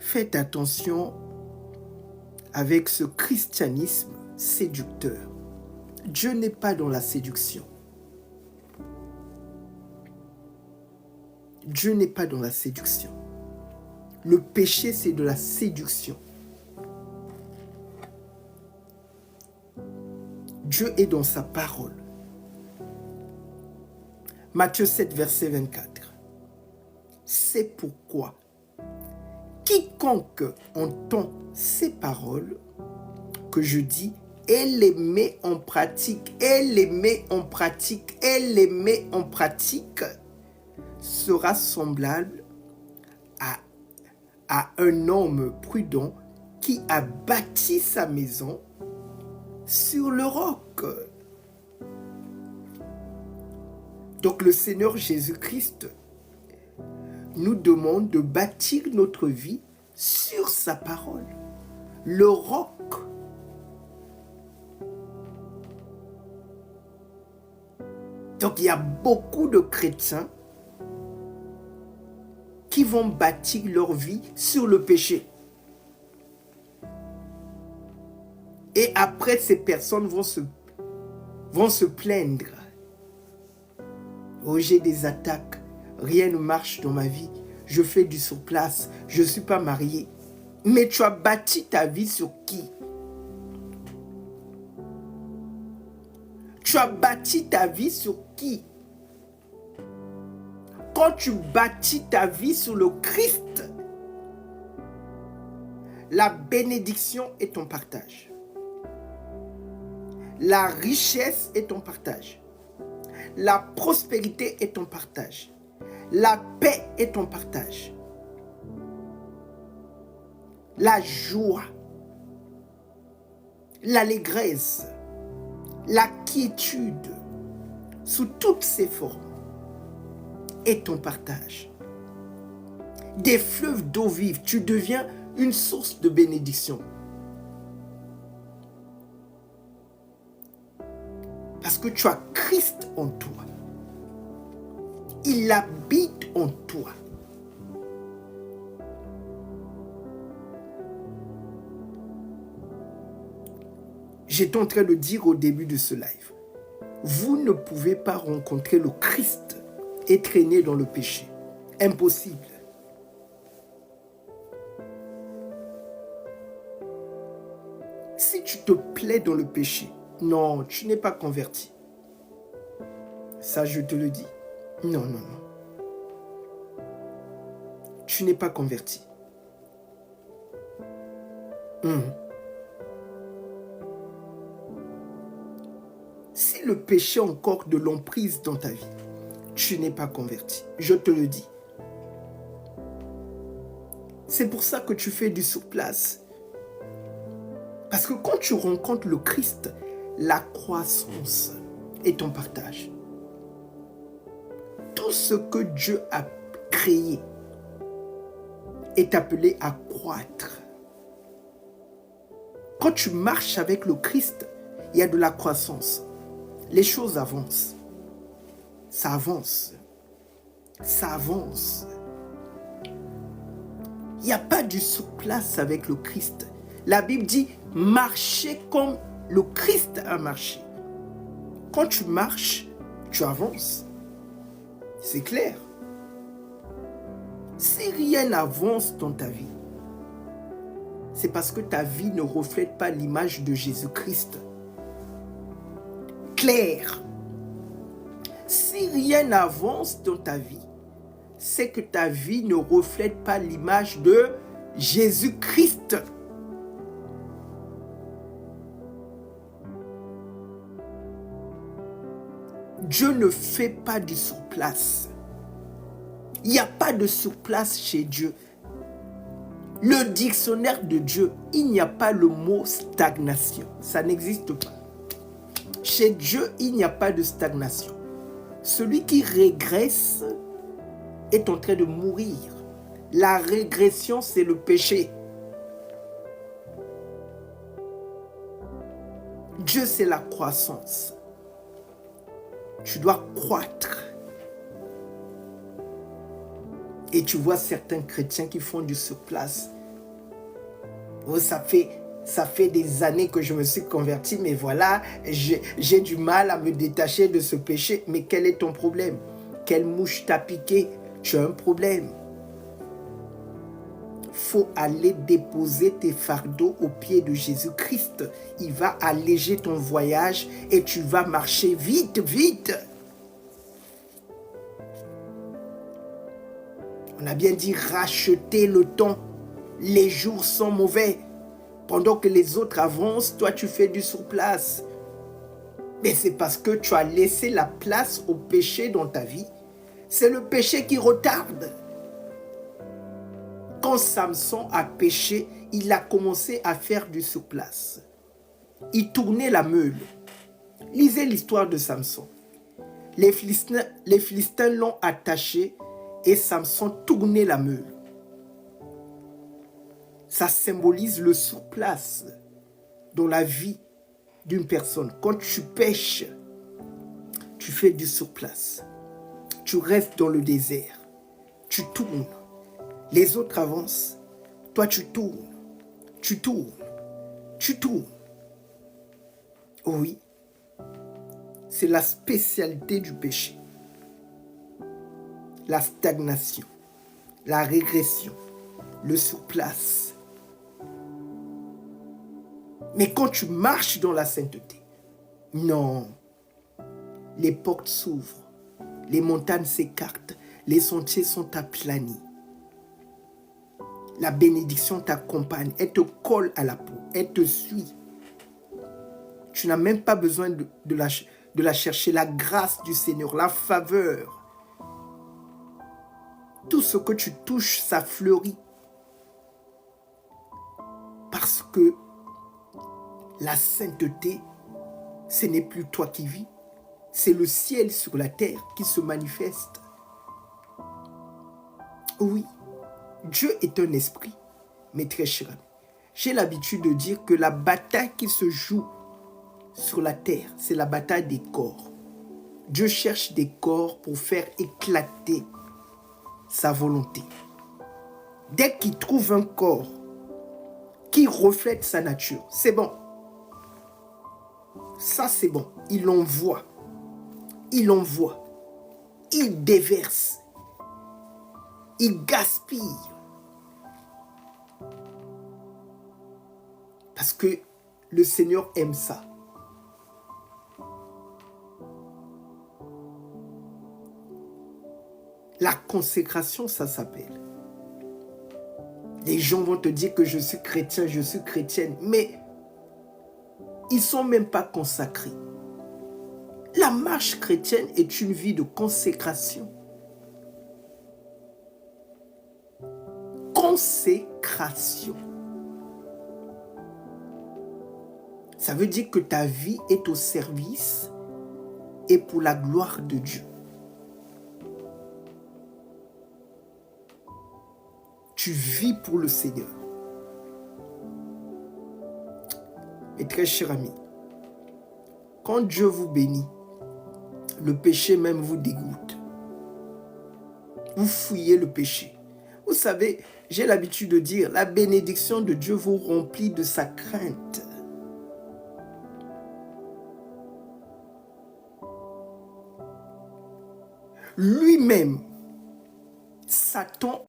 Faites attention avec ce christianisme séducteur. Dieu n'est pas dans la séduction. Dieu n'est pas dans la séduction. Le péché, c'est de la séduction. Dieu est dans sa parole. Matthieu 7, verset 24. C'est pourquoi quiconque entend ces paroles que je dis et les met en pratique, sera semblable à un homme prudent qui a bâti sa maison sur le roc. Donc le Seigneur Jésus-Christ nous demande de bâtir notre vie sur sa parole, le roc. Donc il y a beaucoup de chrétiens qui vont bâtir leur vie sur le péché. Et après, ces personnes vont se plaindre. Oh, j'ai des attaques, rien ne marche dans ma vie, je fais du surplace, je ne suis pas marié. Mais tu as bâti ta vie sur qui? Tu as bâti ta vie sur qui? Quand tu bâtis ta vie sur le Christ, la bénédiction est ton partage. La richesse est ton partage. La prospérité est ton partage. La paix est ton partage. La joie, l'allégresse, la quiétude, sous toutes ses formes, est ton partage. Des fleuves d'eau vive, tu deviens une source de bénédiction. Parce que tu as Christ en toi. Il habite en toi. J'étais en train de dire au début de ce live, vous ne pouvez pas rencontrer le Christ et traîner dans le péché. Impossible. Si tu te plais dans le péché, non, tu n'es pas converti. Ça, je te le dis. Non. Tu n'es pas converti. Si le péché a encore de l'emprise dans ta vie, tu n'es pas converti. Je te le dis. C'est pour ça que tu fais du surplace. Parce que quand tu rencontres le Christ, la croissance est ton partage. Tout ce que Dieu a créé est appelé à croître. Quand tu marches avec le Christ, il y a de la croissance. Les choses avancent. Ça avance. Ça avance. Il n'y a pas du surplace avec le Christ. La Bible dit, marchez comme le Christ a marché. Quand tu marches, tu avances. C'est clair. Si rien n'avance dans ta vie, c'est parce que ta vie ne reflète pas l'image de Jésus-Christ. Clair. Si rien n'avance dans ta vie, c'est que ta vie ne reflète pas l'image de Jésus-Christ. Dieu ne fait pas du surplace. Il n'y a pas de surplace chez Dieu. Le dictionnaire de Dieu, il n'y a pas le mot stagnation. Ça n'existe pas. Chez Dieu, il n'y a pas de stagnation. Celui qui régresse est en train de mourir. La régression, c'est le péché. Dieu, c'est la croissance. Tu dois croître. Et tu vois certains chrétiens qui font du surplace. Oh, ça fait des années que je me suis converti, mais voilà, j'ai du mal à me détacher de ce péché. Mais quel est ton problème? Quelle mouche t'a piqué? Tu as un problème. Faut aller déposer tes fardeaux aux pieds de Jésus-Christ. Il va alléger ton voyage et tu vas marcher vite, vite. On a bien dit racheter le temps. Les jours sont mauvais. Pendant que les autres avancent, toi tu fais du surplace. Mais c'est parce que tu as laissé la place au péché dans ta vie. C'est le péché qui retarde. Quand Samson a péché, il a commencé à faire du surplace. Il tournait la meule. Lisez l'histoire de Samson. Les Philistins l'ont attaché et Samson tournait la meule. Ça symbolise le surplace dans la vie d'une personne. Quand tu pêches, tu fais du surplace. Tu restes dans le désert. Tu tournes. Les autres avancent. Toi, tu tournes. Tu tournes. Tu tournes. Oui. C'est la spécialité du péché. La stagnation. La régression. Le surplace. Mais quand tu marches dans la sainteté, non. Les portes s'ouvrent. Les montagnes s'écartent. Les sentiers sont aplanis. La bénédiction t'accompagne. Elle te colle à la peau. Elle te suit. Tu n'as même pas besoin de la chercher. La grâce du Seigneur, la faveur. Tout ce que tu touches, ça fleurit. Parce que la sainteté, ce n'est plus toi qui vis. C'est le ciel sur la terre qui se manifeste. Oui, Dieu est un esprit, mais très cher ami. J'ai l'habitude de dire que la bataille qui se joue sur la terre, c'est la bataille des corps. Dieu cherche des corps pour faire éclater sa volonté. Dès qu'il trouve un corps qui reflète sa nature, c'est bon. Ça, c'est bon. Il envoie. Il envoie. Il déverse. Il gaspille. Parce que le Seigneur aime ça. La consécration, ça s'appelle. Les gens vont te dire que je suis chrétien, je suis chrétienne, mais ils ne sont même pas consacrés. La marche chrétienne est une vie de consécration. Consécration. Ça veut dire que ta vie est au service et pour la gloire de Dieu. Tu vis pour le Seigneur. Et très cher ami, quand Dieu vous bénit, le péché même vous dégoûte. Vous fouillez le péché. Vous savez, j'ai l'habitude de dire, la bénédiction de Dieu vous remplit de sa crainte. Lui-même, Satan